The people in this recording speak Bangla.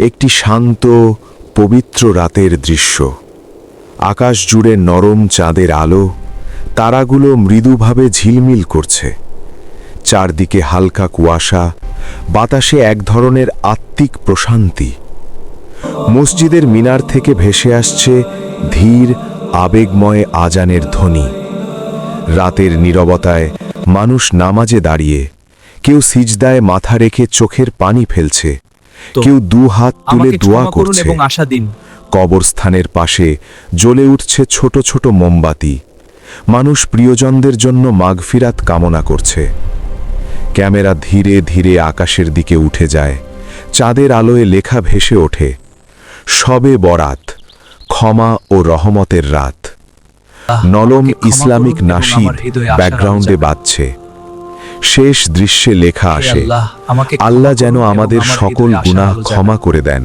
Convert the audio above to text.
একটি শান্ত পবিত্র রাতের দৃশ্য। আকাশ জুড়ে নরম চাঁদের আলো, তারাগুলো মৃদুভাবে ঝিলমিল করছে। চারদিকে হালকা কুয়াশা, বাতাসে এক ধরনের আত্মিক প্রশান্তি। মসজিদের মিনার থেকে ভেসে আসছে ধীর আবেগময় আজানের ধ্বনি। রাতের নীরবতায় মানুষ নামাজে দাঁড়িয়ে, কেউ সিজদায় মাথা রেখে চোখের পানি ফেলছে, কেউ দু হাত তুলে দোয়া করছে। কবরস্থানের পাশে জ্বলে উঠছে ছোট ছোট মোমবাতি। মানুষ প্রিয়জনদের জন্য মাগফিরাত কামনা করছে। ক্যামেরা ধীরে ধীরে আকাশের দিকে উঠে যায়। চাঁদের আলোয় লেখা ভেসে ওঠে, শবে বরাত, ক্ষমা ও রহমতের রাত। নরম ইসলামিক নাশিদ ব্যাকগ্রাউন্ডে বাজছে। শেষ দৃশ্যে লেখা আসে, আল্লাহ যেন আমাদের সকল গুনাহ ক্ষমা করে দেন।